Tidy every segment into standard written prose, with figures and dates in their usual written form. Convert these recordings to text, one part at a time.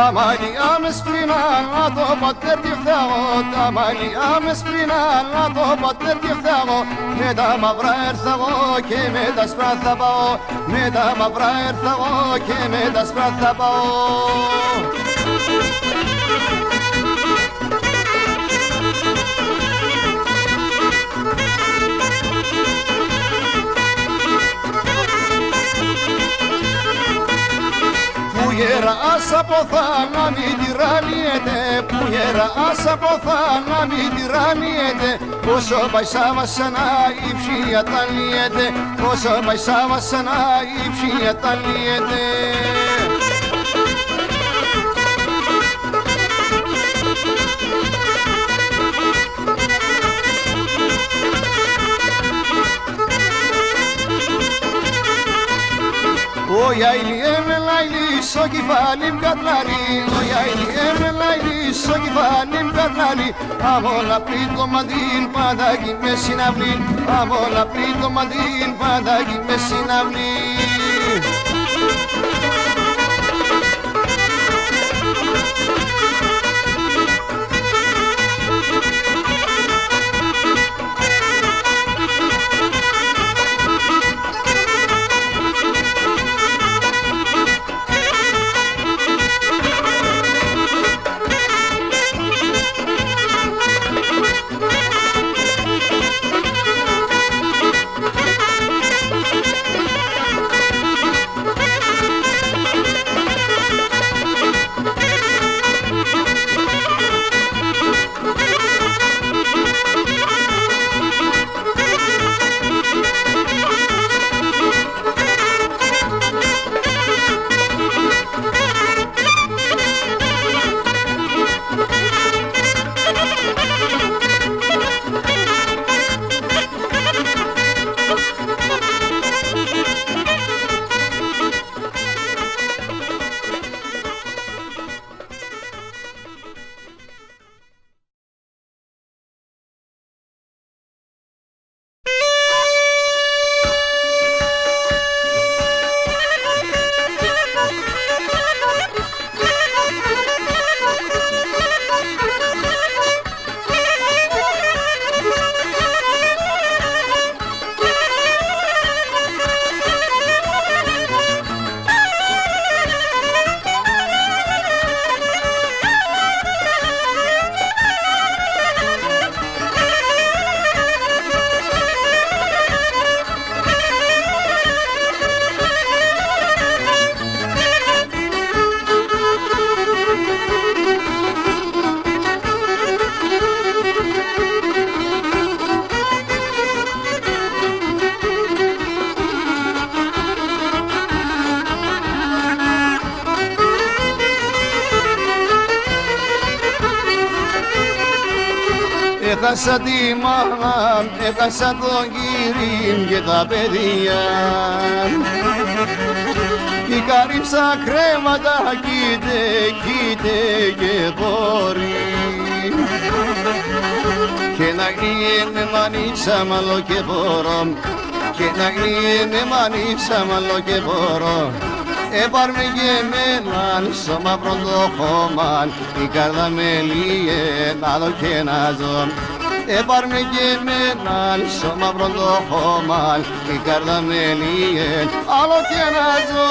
Τα μαλλιά με σπρινάν, να το πατέρ τι φταίω. Τα μαλλιά με σπρινάν, να το πατέρ τι φταίω. Με τα μαύρα έρθα εγώ και με τα σπρά θα πάω. Με τα μαύρα έρθα εγώ και με τα σπρά θα πάω. Που γεράς από θάνα μην τυραννιέται, που γεράς από θάνα μην τυραννιέται. Πόσο πάει σαν βασανά η ψία τα λιέται, πόσο πάει σαν βασανά η ψία τα λιέται. Ο Ιαήλι εμελάιλι στο κεφάλι μ' κατλάρι, ο Ιαήλι εμελάιλι στο κεφάλι μ' κατλάρι. Αμόλα πριν το μαντίν παντάκι με συναυλή, αμόλα πριν το μαντίν παντάκι με συναυλή. Έχασα τη μάνα, έχασα τον κύριν και τα παιδιά. Κι καρύψα κρέματα, κοίτε, κοίτε και χωρί. Και να γλύενε μανίτσα μαλλό και μπορώ, και να γλύενε μανίτσα μαλλό και μπορώ. Έπαρμε και εμένα στο μαύρο το χώμα, η καρδά με λύε να δω και να ζω. Έπαρμε και εμένα στο μαύρο το χώμα, η καρδά με λύε άλλο και να ζω.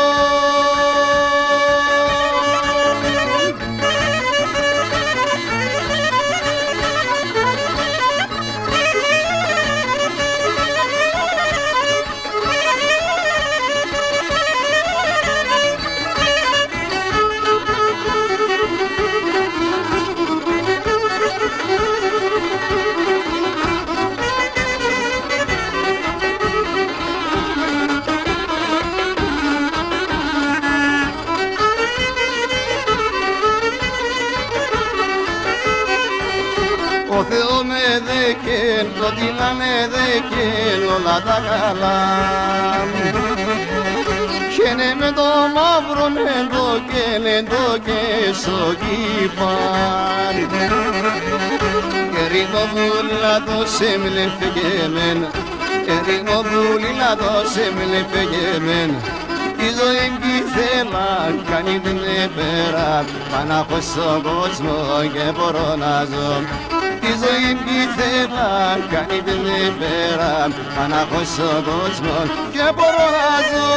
Ο Θεός με δέκεν, το τίλα με δέκεν, όλα τα καλά. Και ναι με το μαύρο με το και στο κεφάλι. Και ρίνω βούλα το σέμιλε φεγεμέν, και ρίνω βούλα το σέμιλε φεγεμέν. Η ζωή κι ήθελα κάνει την πέρα, μα να έχω στον κόσμο και μπορώ να ζω. Η ζωή κι ήθελα κάνει την πέρα, μα να έχω στον κόσμο και μπορώ να ζω.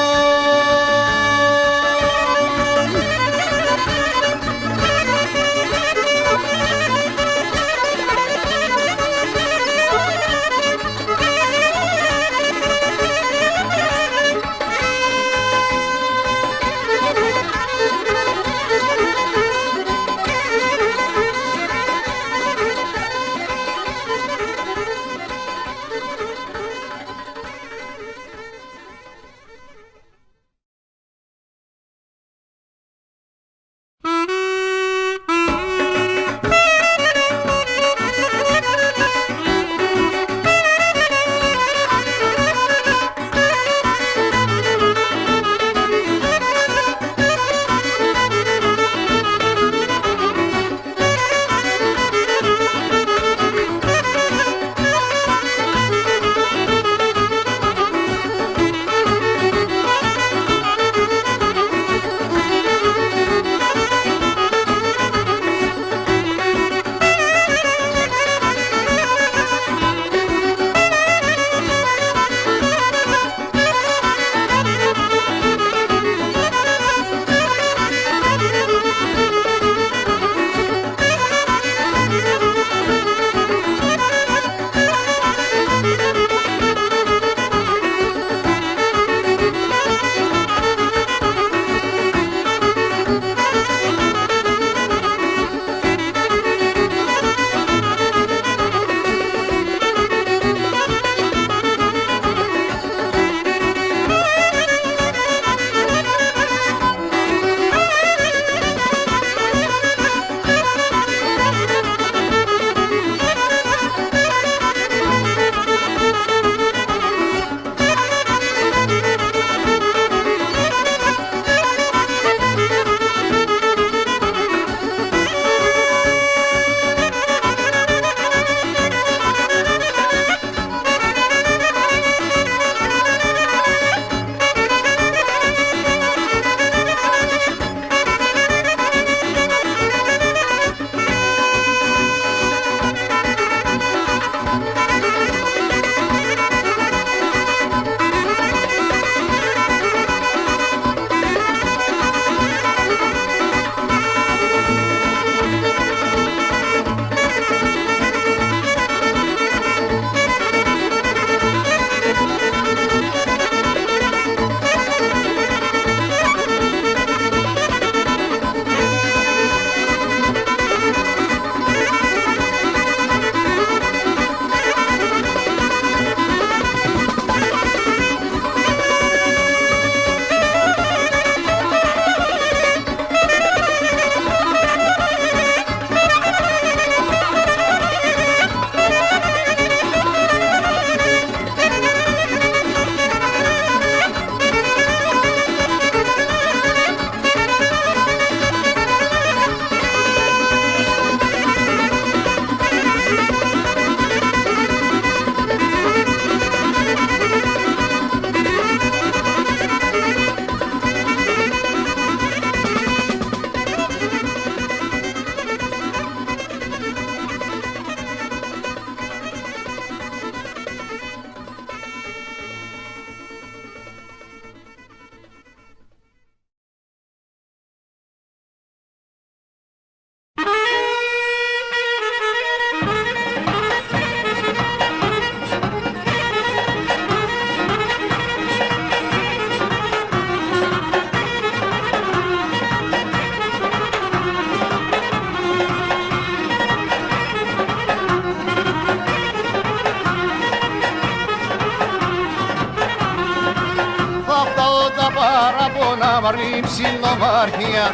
ψιλομαρχία,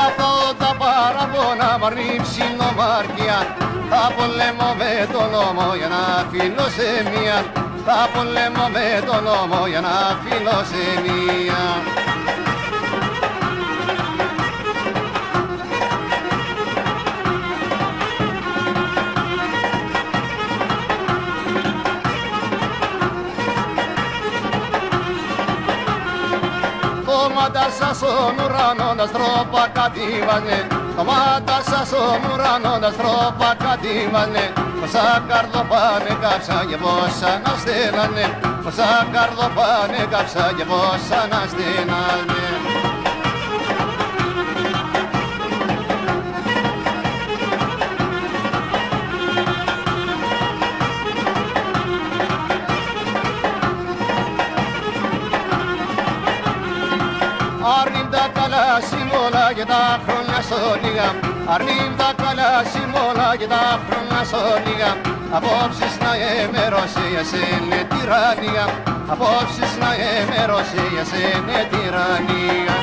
από τα παραπονά μαρνή ψιλομαρχία, θα πολέμω με τον νόμο για να φιλοσεμία, θα πολέμω με τον νόμο για να φιλοσεμία. μάτα σας στον ουρανό τα στρόπα κατήβαζε, τα μάτα σας στον ουρανό τα στρόπα κατήβαζε. Πόσα καρδοπάνε κάψα και πόσα να στέλνανε, πόσα καρδοπάνε κάψα και πόσα να στέλνανε. Αρνείμ τα καλά σύμβολα και τα χρόνια σόλιγα, αρνείμ τα καλά σύμβολα και τα χρόνια σόλιγα. Απόψεις να εμερώσει εσένε τυραννία, απόψεις να εμερώσει εσένε τυραννία.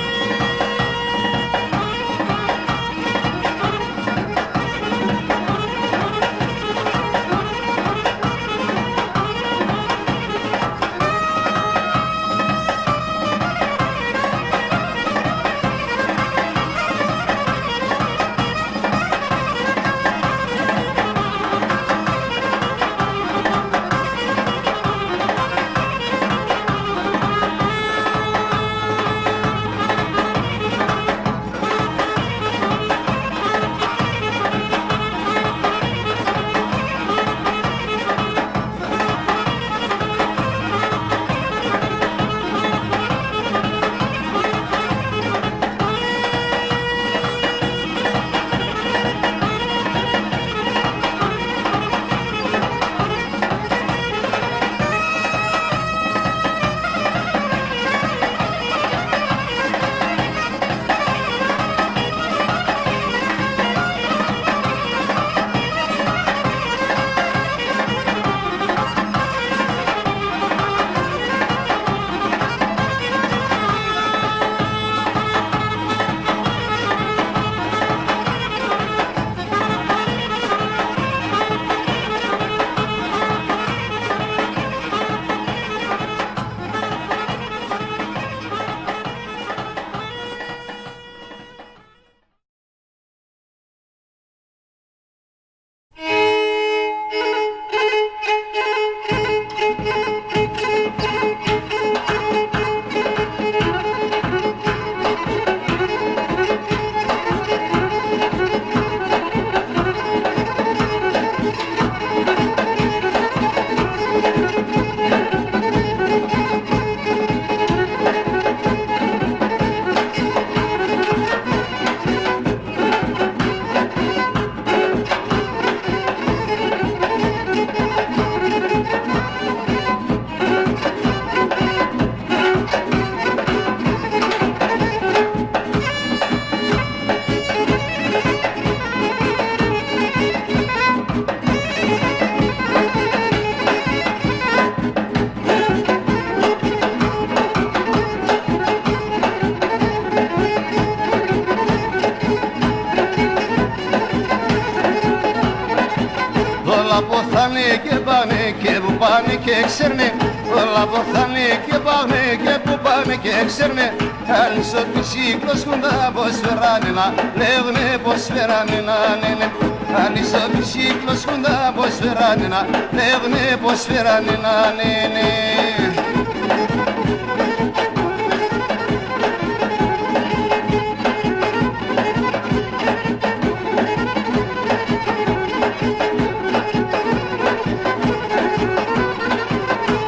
Όλα ποθάνε και πάνε και που πάνε και ξέρνε, όλα ποθάνε και πάνε και που πάνε και ξέρνε. Άλλοι στο πισίκλος κουντά πως φεράνε να λέγουνε, πως φεράνε να λένε. Άλλοι στο πισίκλος κουντά πως φεράνε να λέγουνε, πως φεράνε να λένε.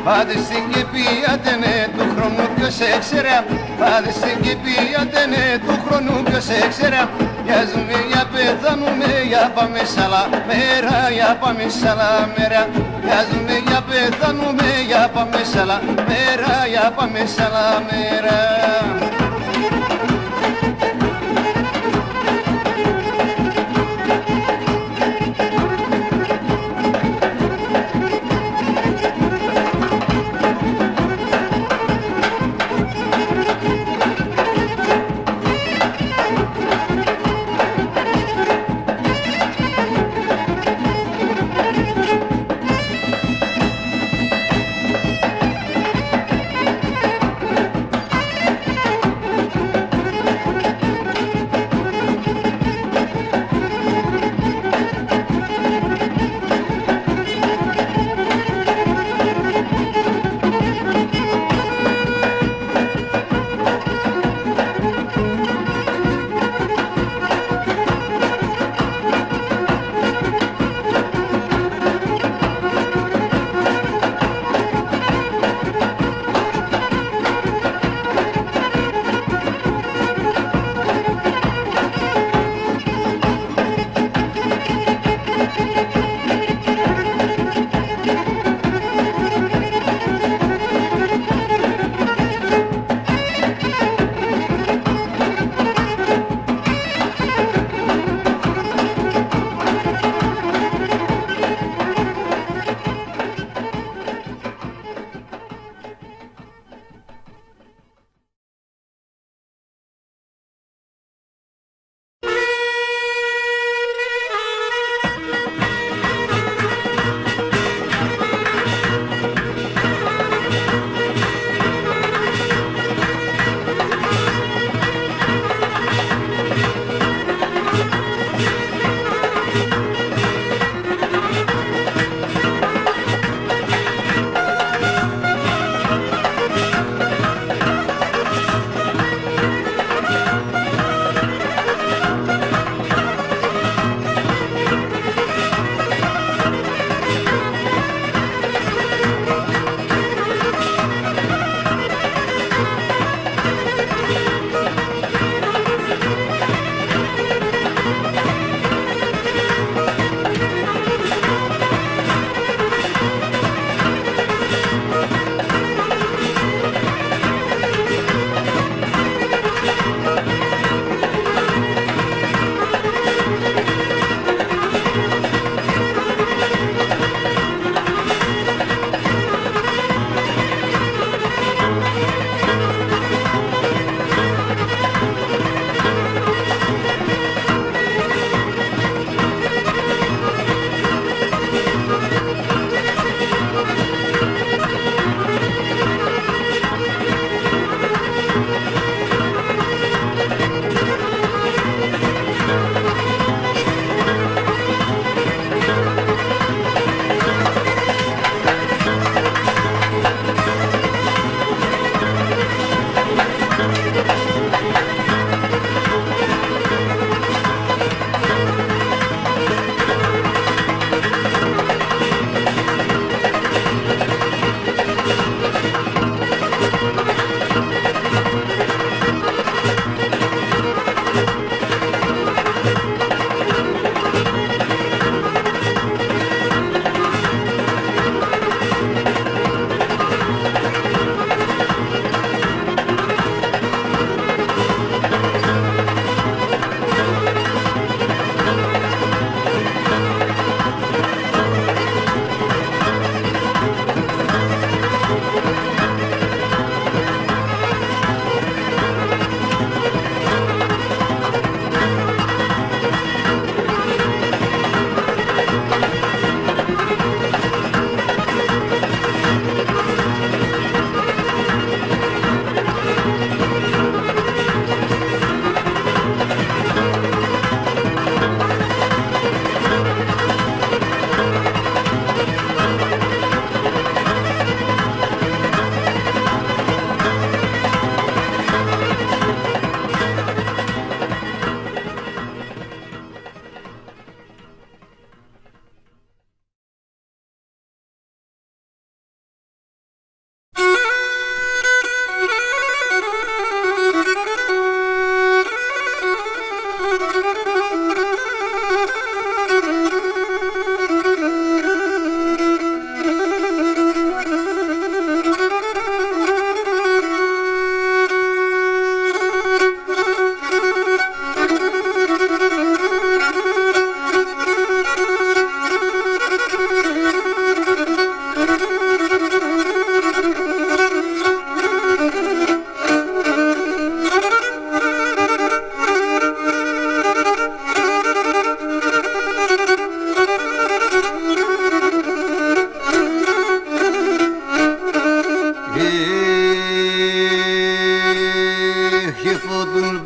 Πάτε στην Κηπία-τενε του χρόνου ποιος έξερε, πάτε στην Κηπία-τενε του χρόνου ποιος έξερε. Μοιάζουμε για πεθάνουμε, για πάμε σ' άλλα μέρα, για πάμε σ' άλλα μέρα. Μοιάζουμε για πεθάνουμε, για πάμε σ' άλλα μέρα, για πάμε σ' άλλα μέρα.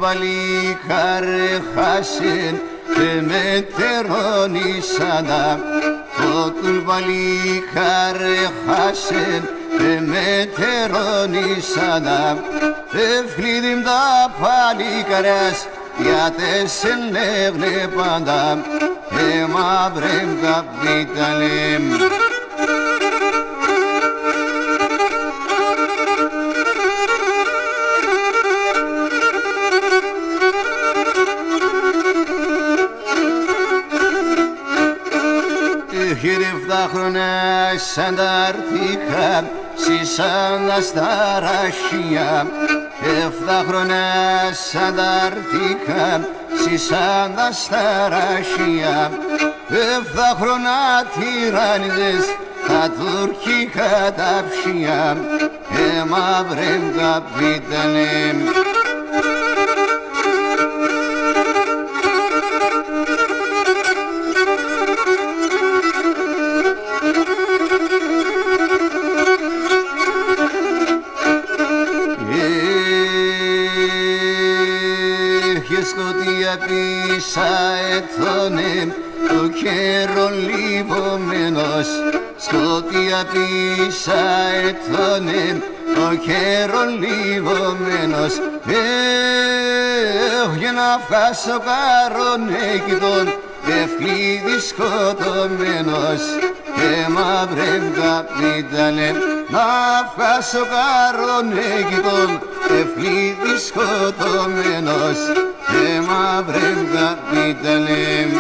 παλικάρι χάσιν και με τερώνησανα. Το παλικάρι χάσιν και με τερώνησανα. Ευκλείδιμ τα παλικάρες γιατί σε λέγνε πάντα μαύρεμ καπιταλέμ. Χειρεύτα χρόνια σαν τα αρτικά σισάνα στα ραχεία. 7 χρόνια σαν τα αρτικά σισάνα στα ραχεία. 7 χρόνια τυράννιζες τα τουρκικά τα ψιά μαύρεμ καπιταλέμ. Σκοτία πίσα εθώνεμ το καιρό λιβωμένος. Σκοτία πίσα εθώνεμ το καιρό λιβωμένος. Για να βγάσω καρονέκητον ευκλείδη σκοτωμένος. Μαύρεμ καπιταλέμ να βγάσω καρονέκητον ευκλείδη σκοτωμένος. Μαύρεμ καπιταλέμ.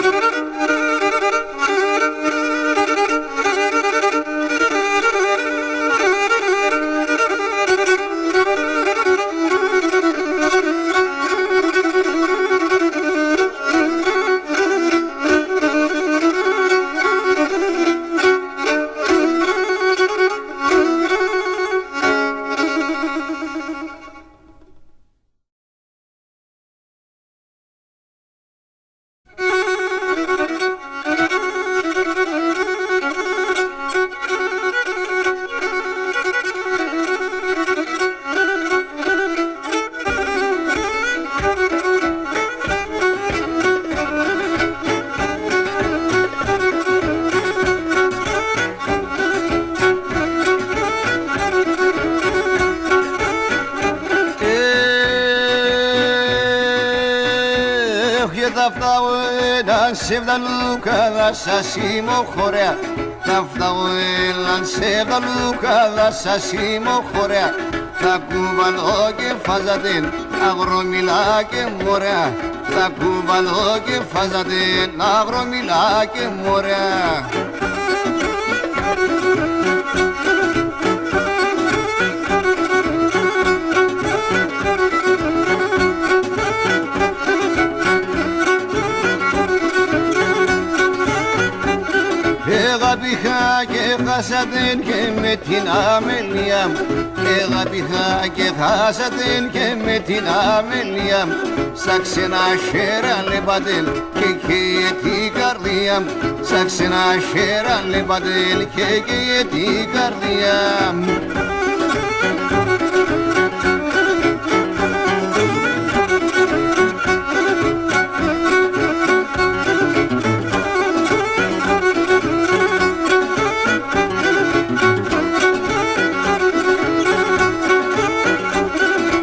Σε βδαλούκα θα σας ημοχωρέα. Θα φτάω έλαν σε βδαλούκα θα σας ημοχωρέα. Θα κουβαλώ και φάζατε αγρομιλά και μωρέα. Θα κουβαλώ και φάζατε αγρομιλά και μωρέα. Αγάπηχα και χάσατε και με την αμέλεια μου. Αγάπηχα και χάσατε και με την αμέλεια μου. Στα ξένα χέρα λεπάτε και την καρδιά μου. Στα ξένα χέρα λεπάτε και την καρδιά μου.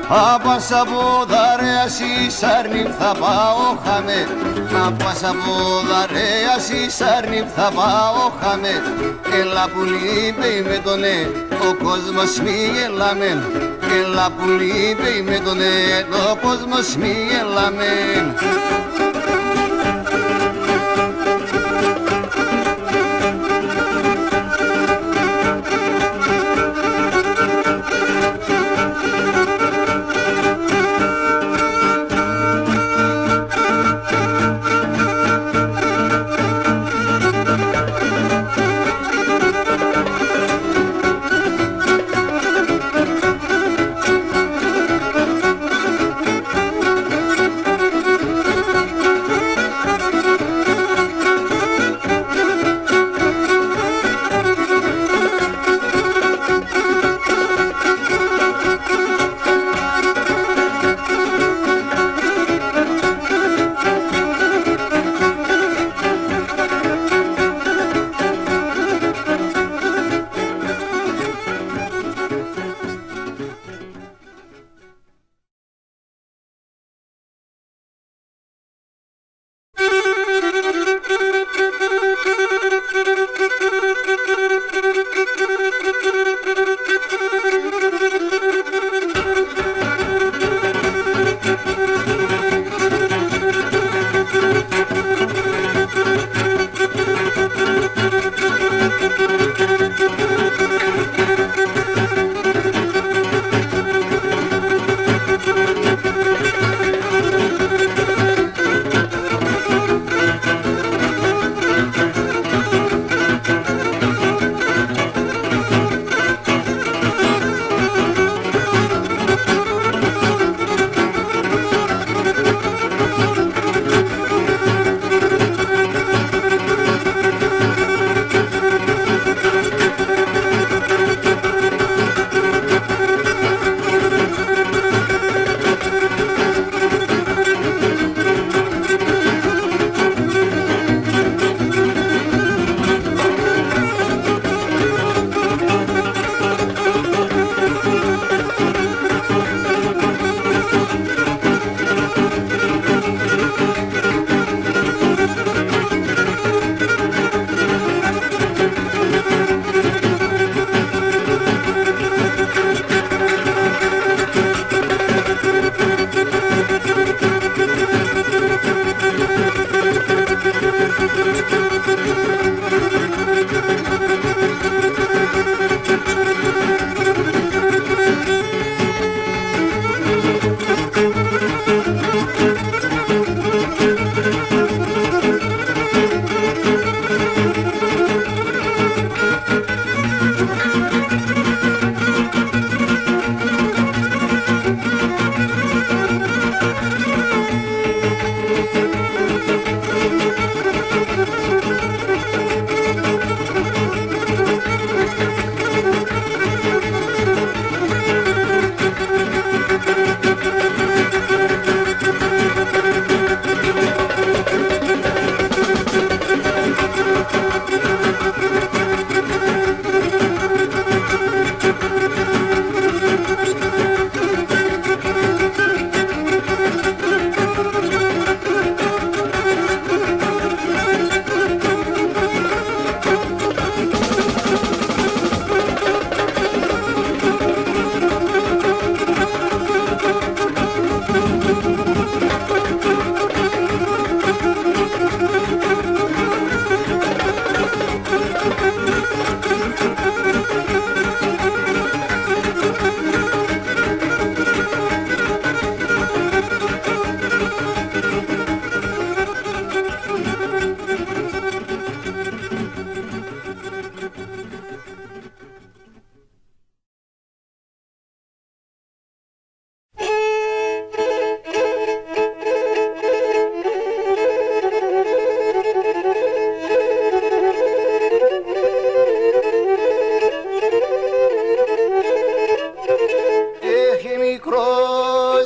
Απάσα ποδαρέα σαρνίπ θα πάω χαμέ. Απάσα ποδαρέα σαρνίπ θα πάω χαμέ. Έλα που λείπει με τον ο κόσμος μη γελαμέν. Έλα που λείπει με τον ο κόσμος μη γελαμέν.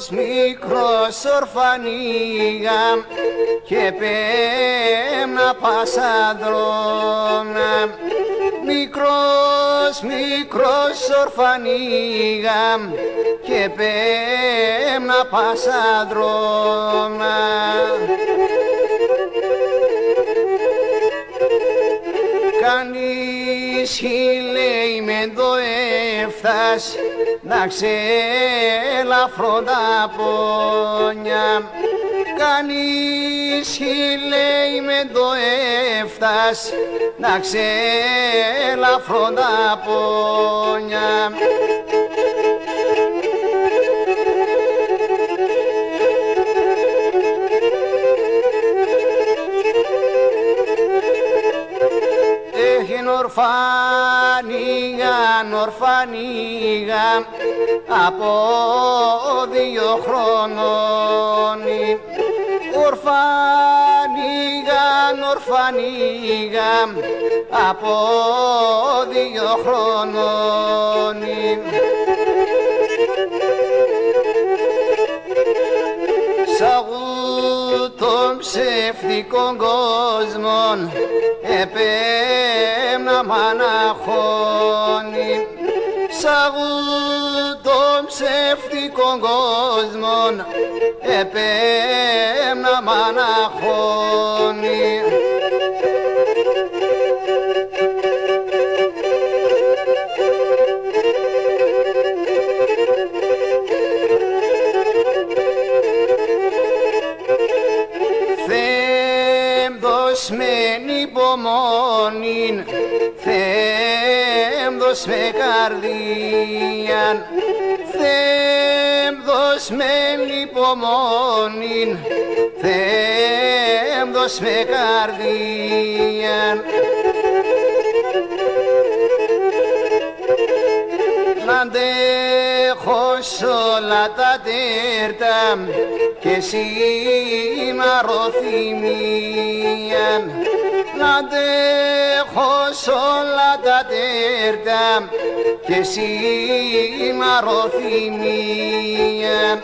μικρός ορφανίγα και πέμνα πασαδρόνα. Μικρός ορφανίγα και πέμνα πασαδρόνα. Κανείς λέει με το έφτας να ξελαφρώ τα πόνια. Κανείς λέει με το έφτας να ξελαφρώ τα πόνια. Ορφανίγα από 2 χρονών. Ορφανίγα από 2 χρονών. Σ' τον ψεύτικο κόσμο επέμνα μαναχώνει. Σ' τον ψεύτικο κόσμο επέμνα μαναχώνει. Μεν υπομονήν, Θεέμ δώσ' με καρδίαν. Θεέμ δώσ' μεν υπομονήν, Θεέμ δώσ' με καρδίαν. Να αντέχω σ' όλα τα τέρτα και εσύ να ροθυμίαν. Να αντέχω σ' όλα τα τέρτα και εσύ να ροθυμίαν.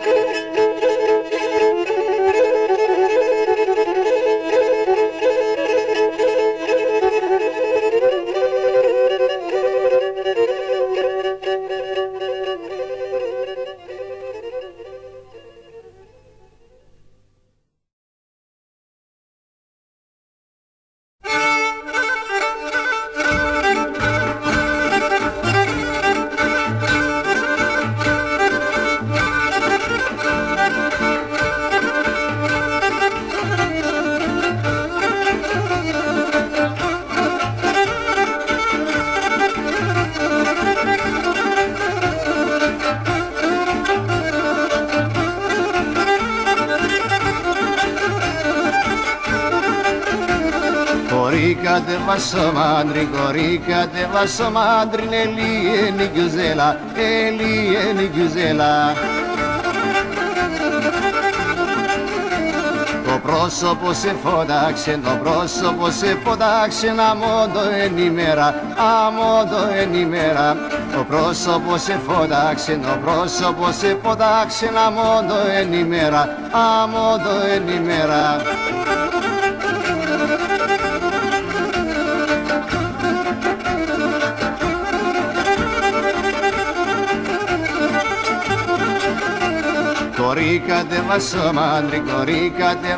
Κορίκατε βασομάντρι, κορίκατε βασομάντρι, Ελίενη Γκιουζέλα, Ελίενη Γκιουζέλα. Το πρόσωπο σε φώταξε, το πρόσωπο σε φώταξε, αμόντο εν ημέρα, αμόντο εν ημέρα. Το πρόσωπο σε φώταξε, το πρόσωπο σε φώταξε, αμόντο εν ημέρα, αμόντο εν ημέρα. Κορίκατε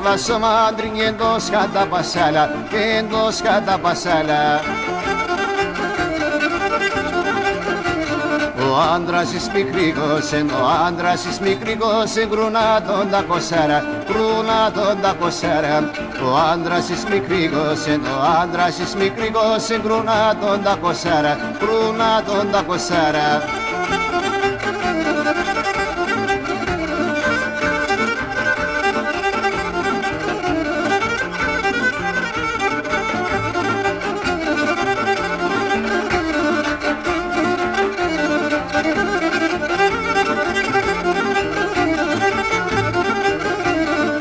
βασομάντρι, και εντός κατά πασάλα, και εντός κατά πασάλα. Ο άντρας εις μικρήκωσεν, ο άντρας εις μικρήκωσεν, κρουνάτον τα κοσάρα, κρουνάτον τα κοσάρα. Ο άντρας εις μικρήκωσεν, ο άντρας εις μικρήκωσεν, κρουνάτον τα κοσάρα, κρουνάτον τα κοσάρα.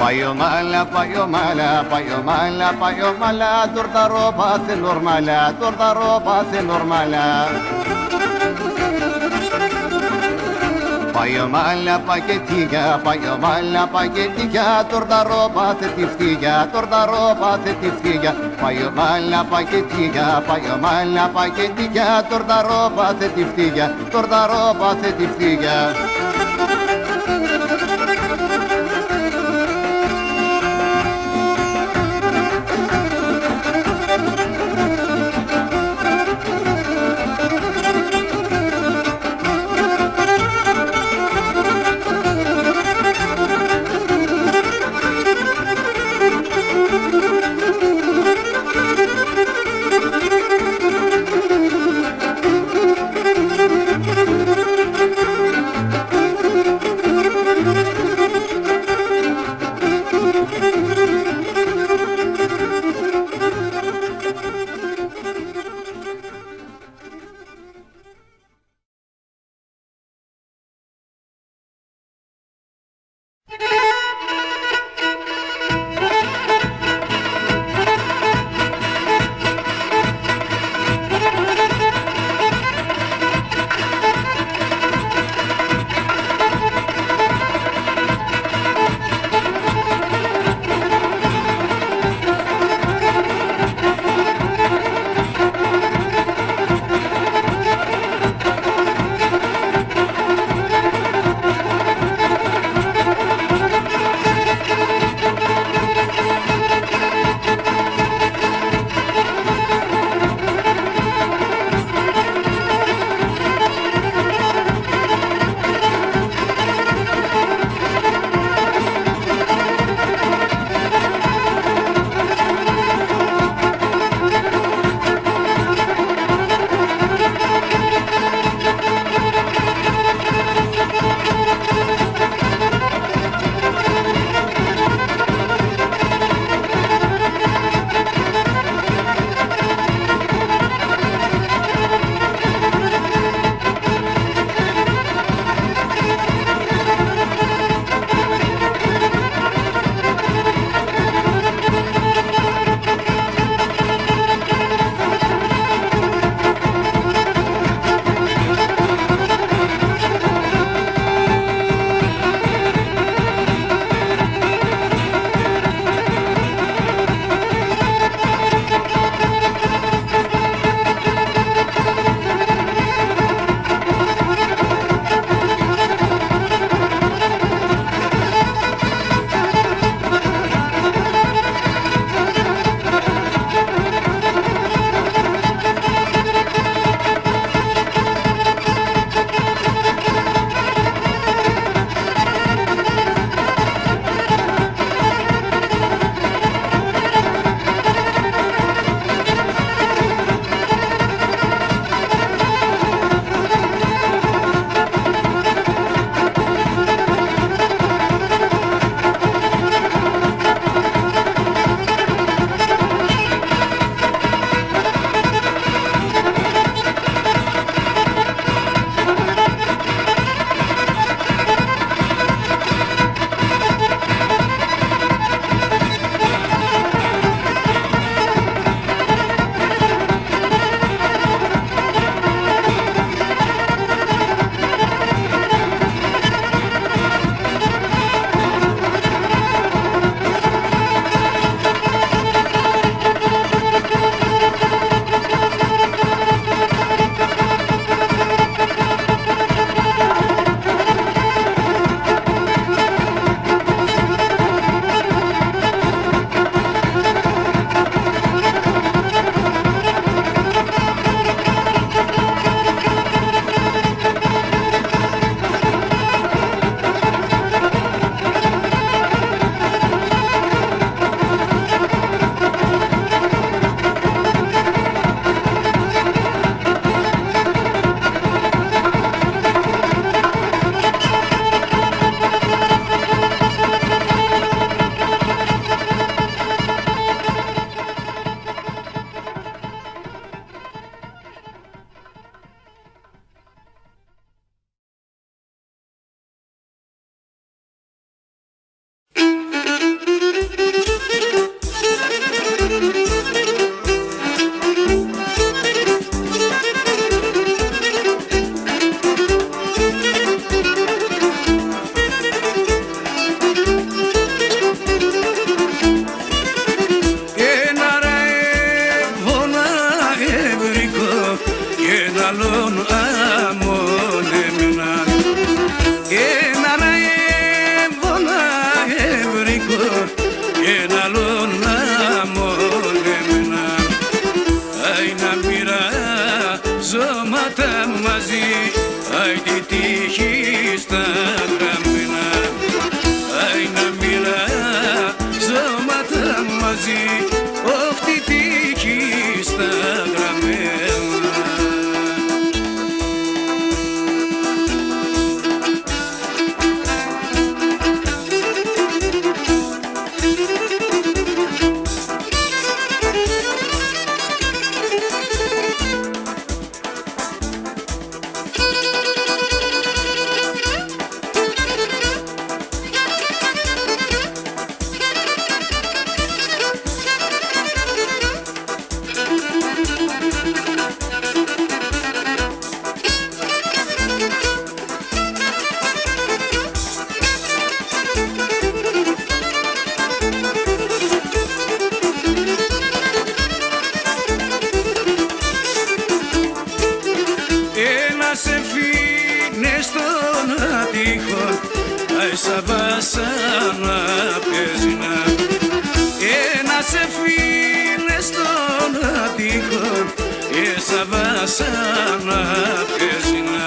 Paiomala, paiomala, paiomala, paiomala, torta ropa hace normala, torta ropa hace normala. Παγιωμάλια πακετίγια, τορταρόπα θε τη φτύγια, τορταρόπα θε τη φτύγια. Παγιωμάλια πακετίγια, τορταρόπα θε τη φτύγια, τορταρόπα θε τη φτύγια. αι τη τύχη στα γραμμένα, αι να μοιράζομαστε μαζί, όχ τη τύχη στα γραμμένα. Σαν βάσανα παίζινα, ένας εφήνε στον ατύχο, σαν βάσανα παίζινα.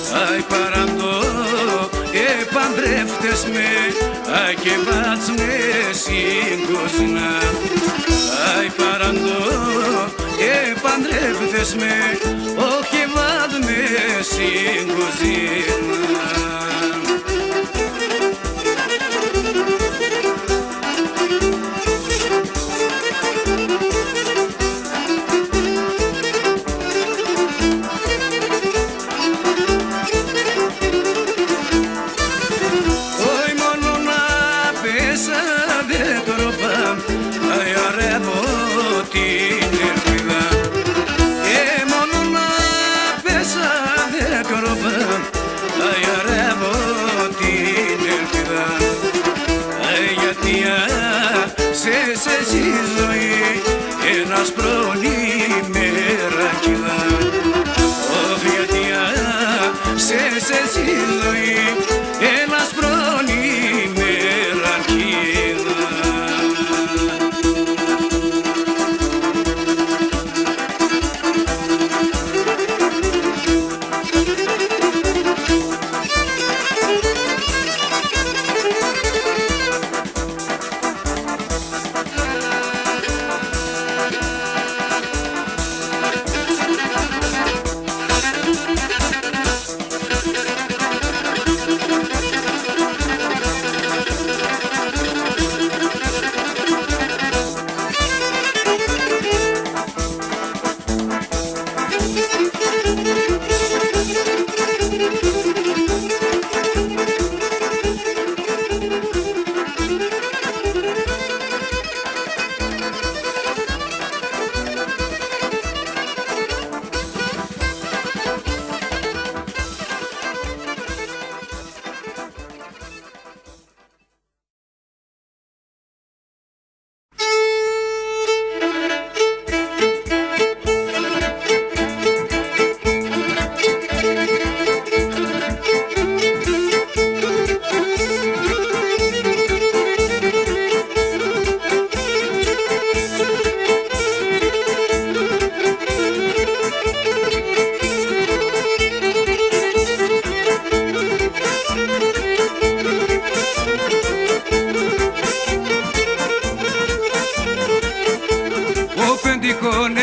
Αι παραντώ, παντρεύτες με, και βάτς με συγκοζίνα. Αι παραντώ, παντρεύτες με, όχι βάτς με συγκοζίνα. Σε ζωή ένας προνημεράκιδα, ωχ γιατί σε ζωή ένας προνημεράκιδα.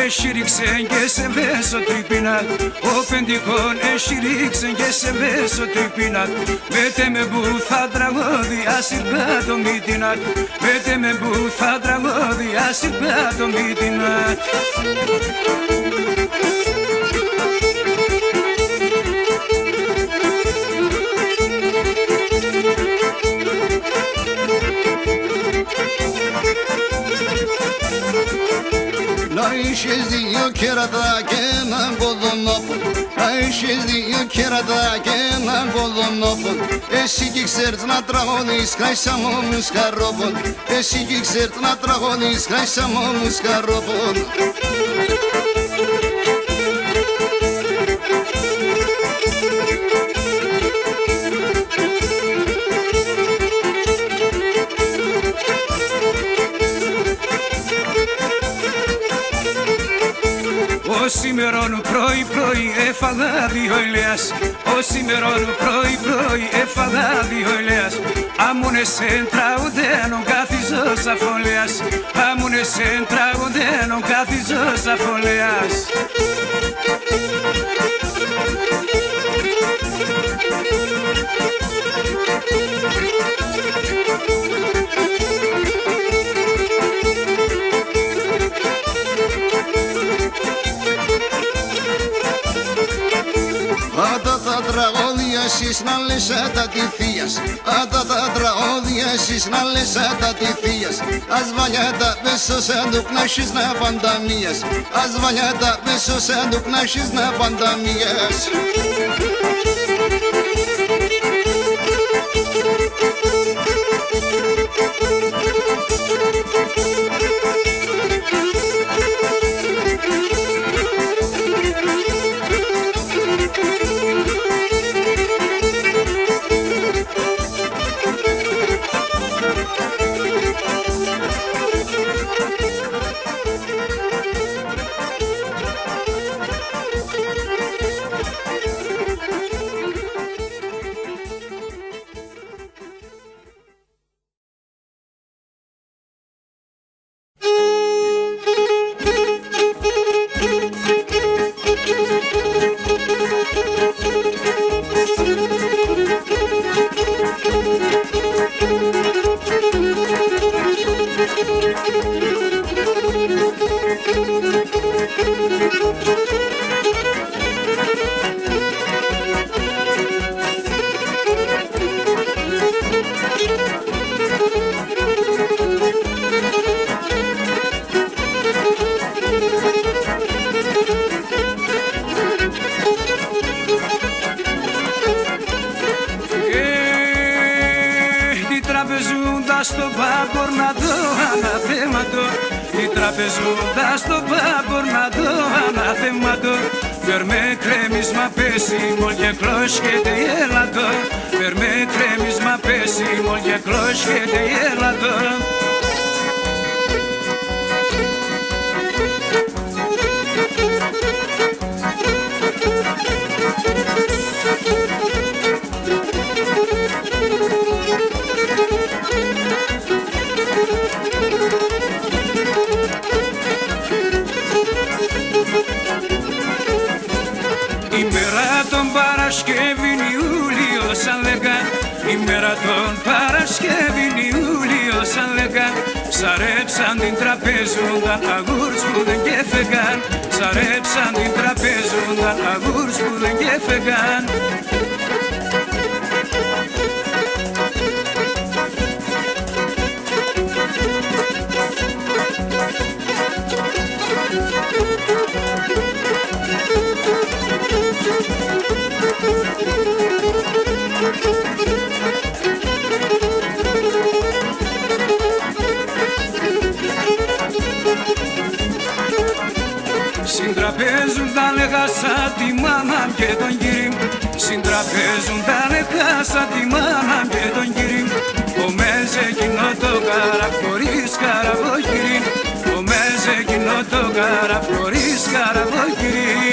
Έσυριξεν και σε βέσω τρυπινά, ο πεντικών έσυριξεν και σε βέσω τρυπινά. Μέτε με που θα τραγώδια συρπά το μύτινα, μέτε με που θα τραγώδια συρπά το μύτινα. Να είχες δύο κέρατα και έναν κοδονόπο, να είχες δύο κέρατα και έναν κοδονόπο. Εσύ κι ξέρεις να τραγωνείς, χάισα μου σκαρόπον. Εσύ κι ξέρεις να τραγωνείς, χάισα μου σκαρόπον. Σήμερον πρωί πρωί έφαγα δύο ελαιάς. Ο σήμερον πρωί έφαγα δύο ελαιάς. Άμονες εν τραγουδένον καθίζω σαν φωλέας. Άμονες εν τραγουδένον καθίζω σαν φωλέας. Άντα τα τραγώδια εσείς να λες τα τη θείας. Άντα τα τραγώδια εσείς να λες τα τη θείας. Ας βαλιάτα πέσω σαν το κνάσεις να πανταμίας. Ας βαλιάτα πέσω σαν το κνάσεις να πανταμίας. Στο πάμπορ να το αναθέματο. Τι τραπεζούντας στο πάμπορ να το αναθέματο. Φέρμε κρέμισμα πέσιμο και κλώσκεται η έλατο. Φέρμε κρέμισμα πέσιμο και κλώσκεται η έλατο. Ιούλιο σαν λέγα, ημέρα των Παρασκευήν Ιούλιο σαν λέγα. Σαρέψαν την τραπέζουνταν αγούρς που δεν κέφεγαν. Σαρέψαν την τραπέζουνταν αγούρς που δεν κέφεγαν. Συντραπέζουνταν έχασα τη μάνα και τον κύρι. Συντραπέζουνταν έχασα τη μάνα και τον κύρι. Ο μέζε εκείνο το καραφωρίς καραβόκυρι. Ο μέζε εκείνο το καραφωρίς καραβόκυρι.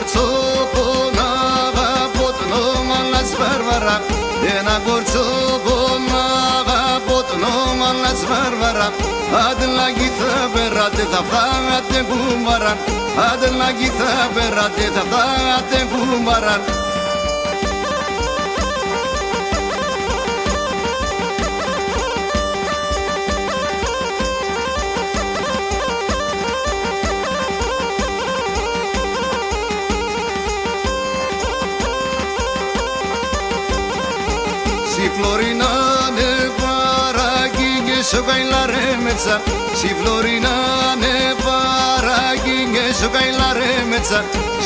κορτσόπωνα αγαπώ τον όμα λας βάρβαρα, ένα κορτσόπωνα αγαπώ τον όμα λας βάρβαρα, άντε λαγί θα περάτε θα φάγατε κουμπαρά, άντε λαγί θα περάτε θα φάγατε κουμπαρά. Si Florina ne paragi che so bailare mezza, si Florina ne paragi che so bailare mezza,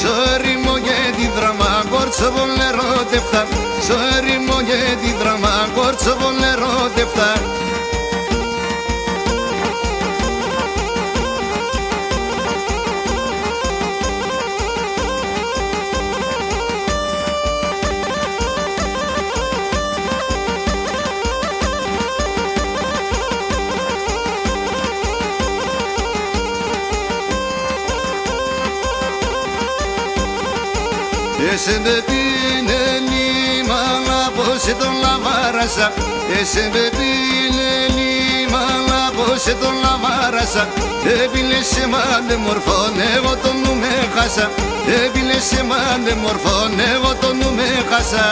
sorry moglie di dramma corso vollero tefta, sorry moglie di dramma corso vollero tefta. Ese bebine limana pose ton la marasa, ese bebine limana pose ton la marasa, ebile se mande morfone voton nu me casa, ebile se mande morfone voton nu me casa.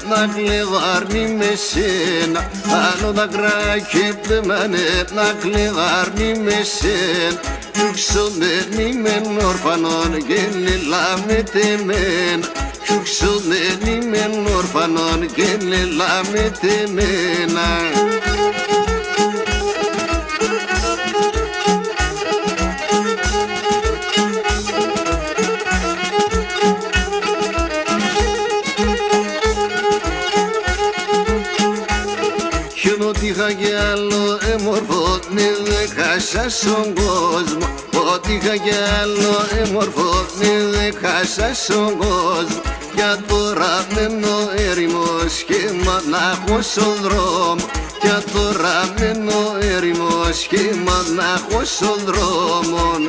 να κλειδάρνει με σένα, άλλο τα κράκεπτεμανε να κλειδάρνει με σένα. Κι ξωμένη με ορφανών και λελάμε τεμένα, κι ξωμένη με ορφανών και λελάμε τεμένα. Ό,τι είχα κι άλλο έμορφο, ναι δεν χάσα στον κόσμο. Ό,τι είχα κι άλλο έμορφο, ναι δεν χάσα στον κόσμο. Για τώρα μένω έρημος και μονάχος στον δρόμο. Για τώρα μένω έρημος και μονάχος στον δρόμο.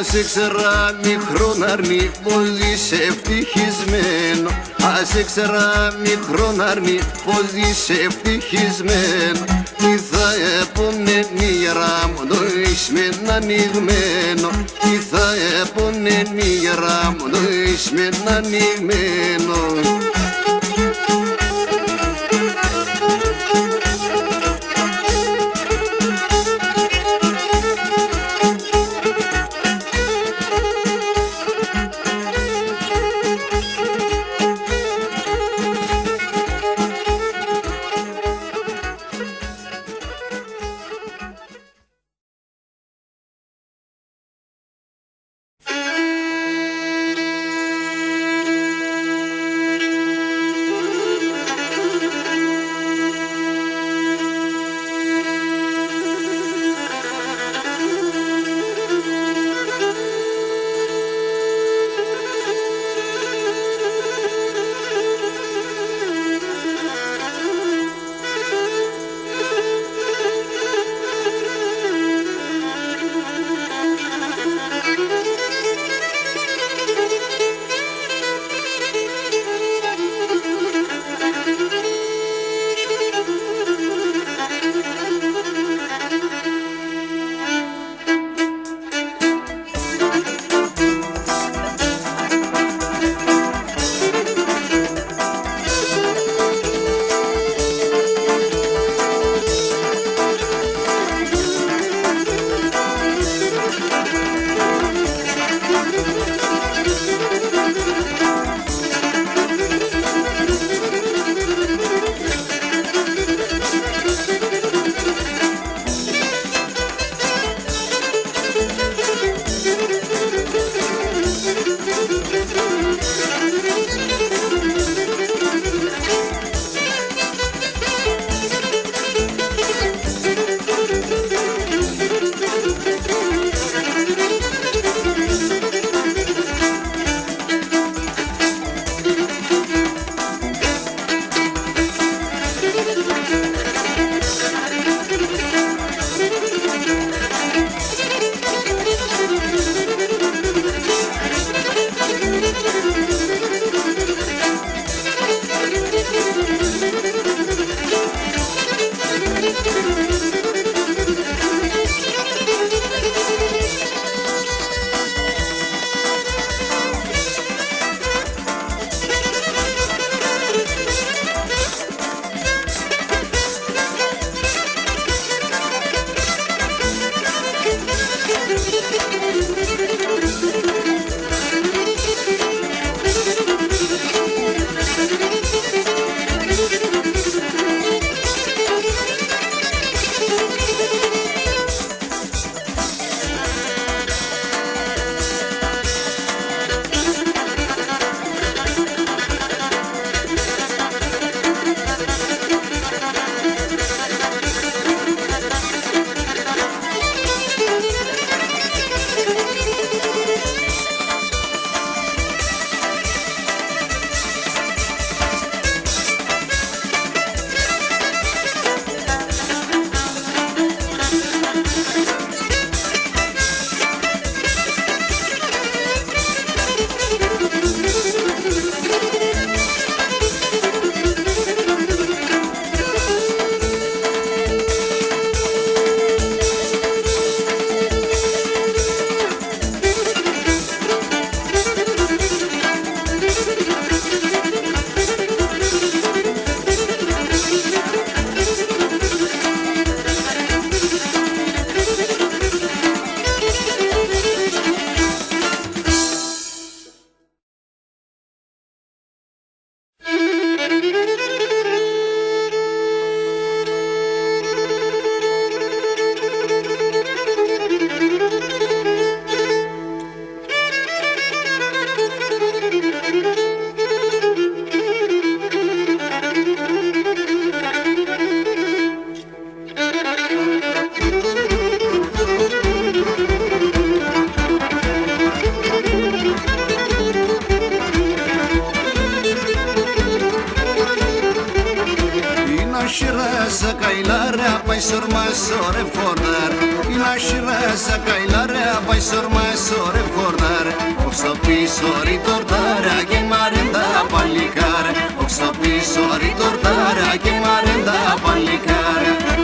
Ας έξερα μικρόν αρνί πως είσαι ευτυχισμένο. Ας έξερα μικρόν αρνί πως είσαι ευτυχισμένο. Τι θα έπωνε μοίρα μου το είσαι με ένα ανοιγμένο. Τι θα έπωνε μοίρα μου το είσαι με ένα ανοιγμένο. Inashirasa kailara pai sorma sore fordar Inashirasa kailara pai sorma sore fordar Oxo piso ritortara che marenda pallicare Oxo piso ritortara che marenda pallicare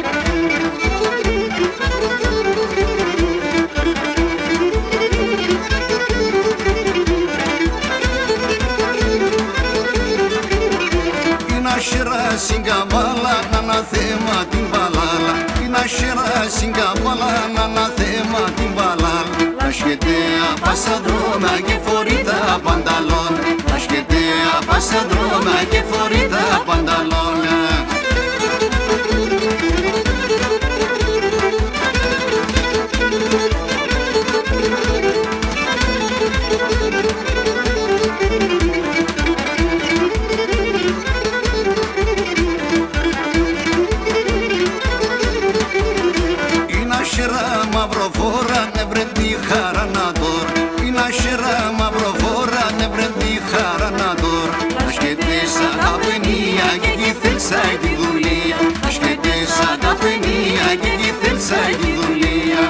Inashira singabala nana thema timbalala Inashira singabala nana thema timbalala Lasciate a passadrona che fuori da pantalon Lasciate a passadrona che fuori da pantalon Μαυροφόρα ne βρέντι χαρά να δωρ Είναι աշερά μαυροφόρα ne βρέντι χαρά να δωρ Ασκετήσα τα παινία και εκεί θέλσα τη δουλεία Ασκετήσα τα παινία και εκεί θέλσα τη δουλεία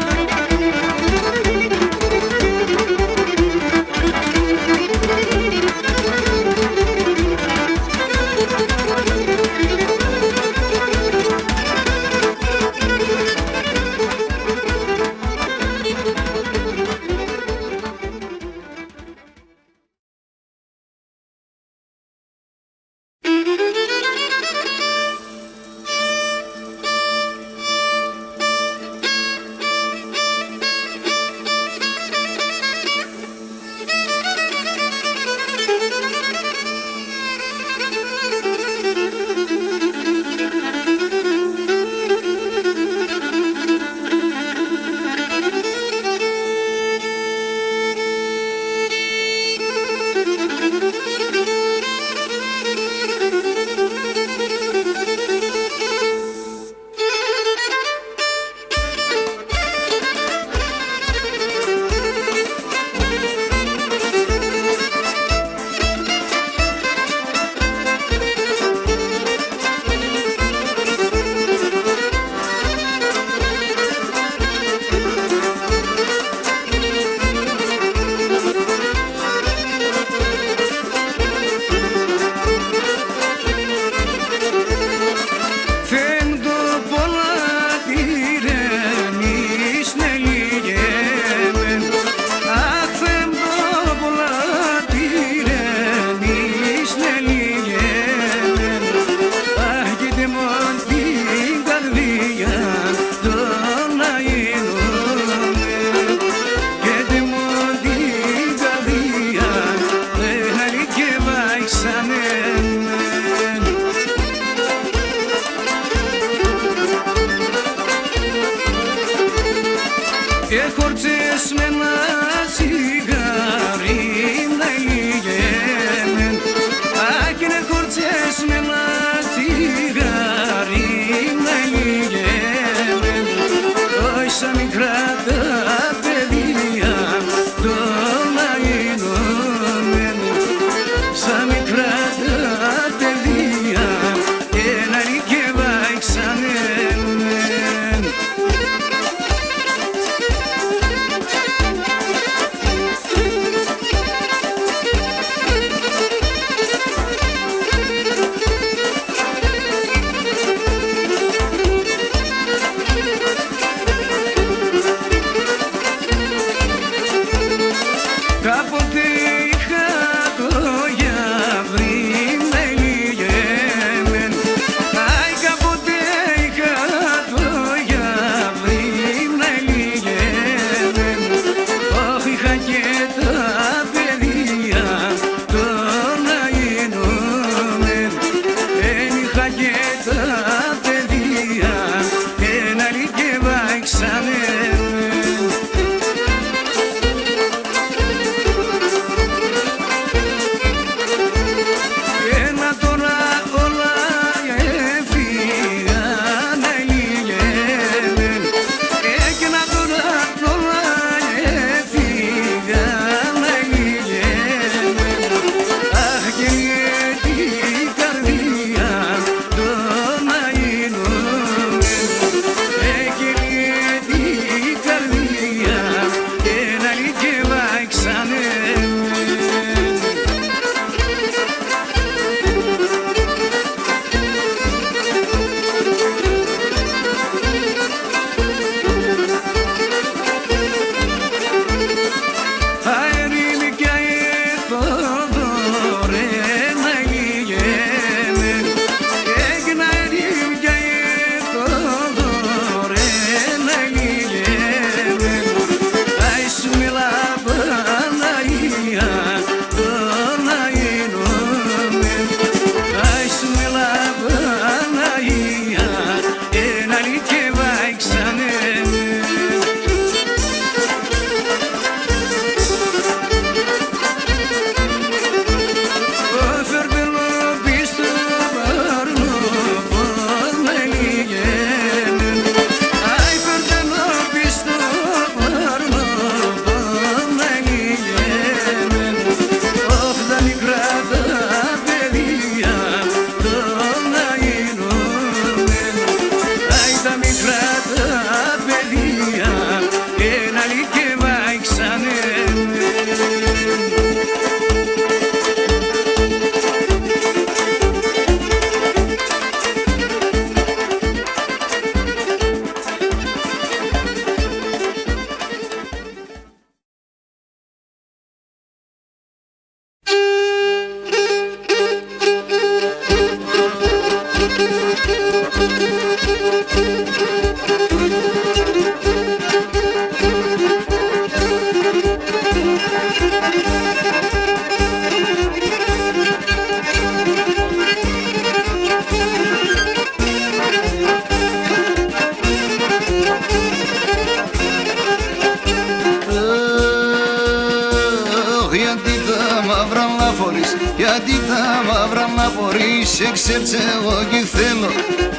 Γιατί τα μαύρα να φορείς, εξέρτσε εγώ κι θέλω,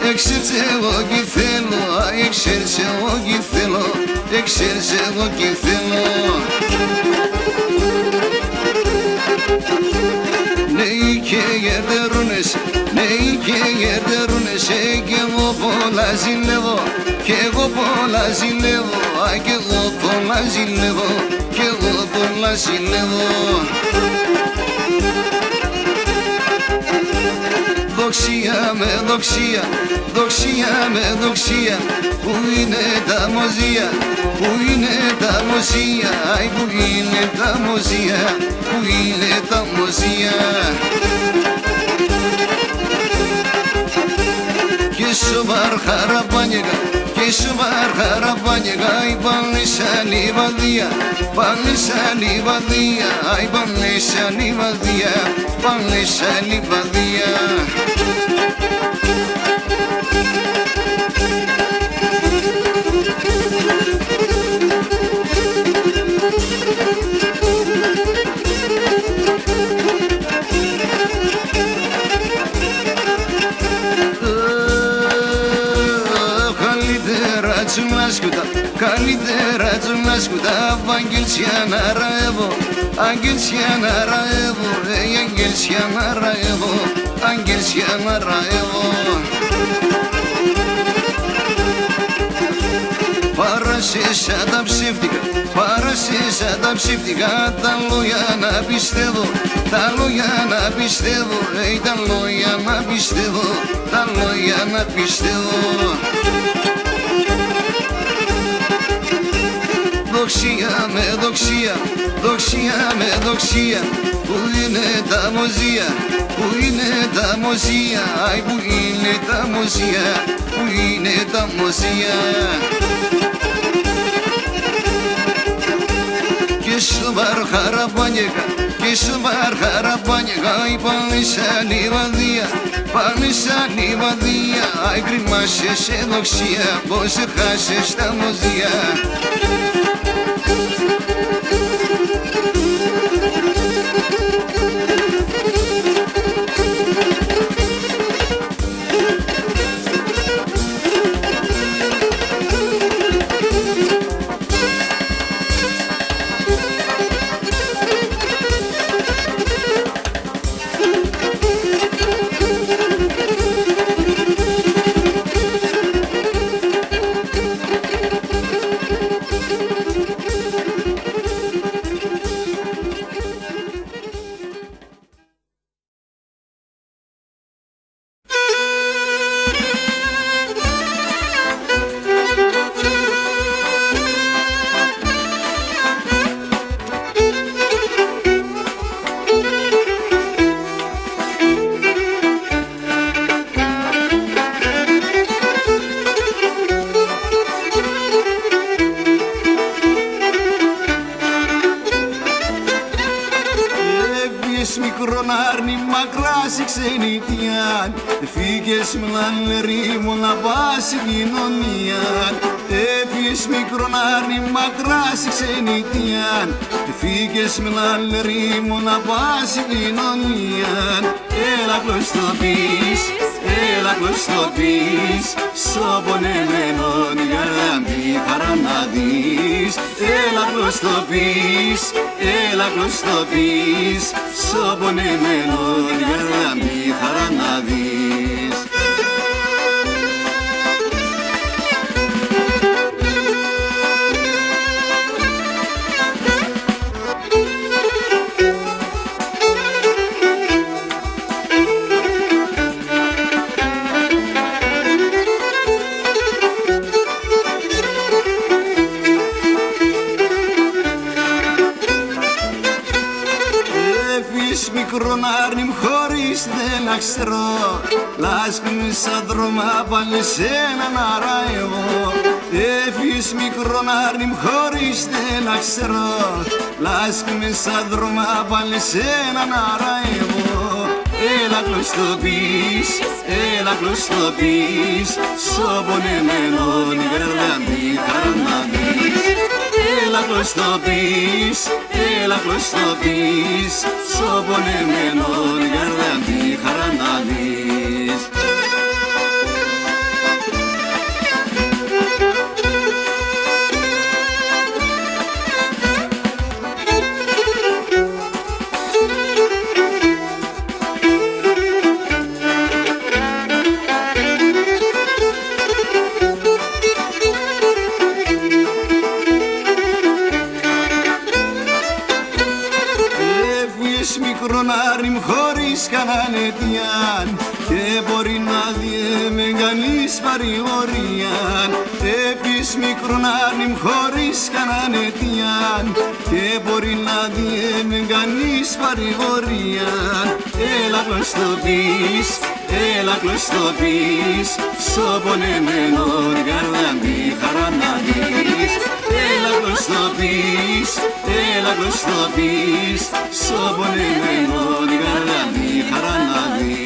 εξέρτσε εγώ κι θέλω, εξέρτσε εγώ κι θέλω, εξέρτσε εγώ κι θέλω. Νέοι και γερτερούνες, νέοι και γερτερούνες, κι εγώ πολλά ζηλεύω, κι εγώ πολλά ζηλεύω, κι εγώ πολλά ζηλεύω, κι εγώ πολλά ζηλεύω. Δοξία με δοξία, δοξία με δοξία, πού είναι τα μοζία, πού είναι τα μοζία, αι πού είναι τα μοζία, πού είναι τα μοζία. Και σοβαρ χαραπάνιεγα, και σοβαρ χαραπάνιεγα, αι πάνε σαν λιβαδία, πάνε σαν λιβαδία, αι πάνε σαν λιβαδία, πάνε σαν λιβαδία. Καλύτερα τσουνάσκουτα, αγγέλσια να ραεύω, αγγέλσια να ραεύω, αγγέλσια να ραεύω, αγγέλσια να ραεύω. Παρασύσα τα ψεύτικα, παρασύσα τα ψεύτικα, τα λόγια να πιστεύω, τα λόγια να πιστεύω, τα λόγια να πιστεύω, τα λόγια να πιστεύω. Δοξία με δοξία, δοξία με δοξία, πού είναι τα μοζία, πού είναι τα μοζία, αι πού είναι τα μοζία, πού είναι τα μοζία. Και σοβαρ χαραπάνιεγα, και σοβαρ χαραπάνιεγα, αι πάνε σαν λιβαδία, πάνε σαν λιβαδία, αι κρυμάσαι σε δοξία, πως χάσες τα μοζία. μικρόν άρνη μακράς η ξενιτιάν, φύγες μλαν ρήμο να πας η κοινωνία. Έφυγες μικρόν άρνη μακράς η ξενιτιάν, φύγες μλαν ρήμο να πας η κοινωνία. Έλα κλωστοπείς, έλα κλωστοπείς, στο πονεμένον γαμπή χαρά να δεις. Έλα κλωστοπείς, έλα κλωστοπείς, στο πονεμένον γαμπή χαρά να δεις. Μικρόν άρνημ χωρίς δεν αξερώ, λάσκουμε σαν δρόμα πάλι σε έναν αραϊβό. Έφυγες μικρό νάρι μου χωρίς δεν να ξέρω. Λάσκουμε σαν δρόμα πάλι σε έναν αραϊβό. Έλα κλωστοπείς, έλα κλωστοπείς, σωπονεμένον η καρδιά μη χαραναδείς. Έλα κλωστοπείς, έλα κλωστοπείς, σωπονεμένον η καρδιά μη χαραναδείς. Μικρονάρι μου χωρίς κανέναν αιτιάν και μπορεί να διέμαι κανείς παρηγοριάν. Έφυγες μικρονάρι μου χωρίς κανέναν αιτιάν και μπορεί να διέμαι κανείς παρηγοριάν. Έλα κλωστοπείς, έλα κλωστοπείς, σωπονεμένον η καρδιά μη χαραναδείς. Έλα κλωστοπείς, έλα κλωστοπείς, σωπονεμένον η καρδιά μη χαραναδείς.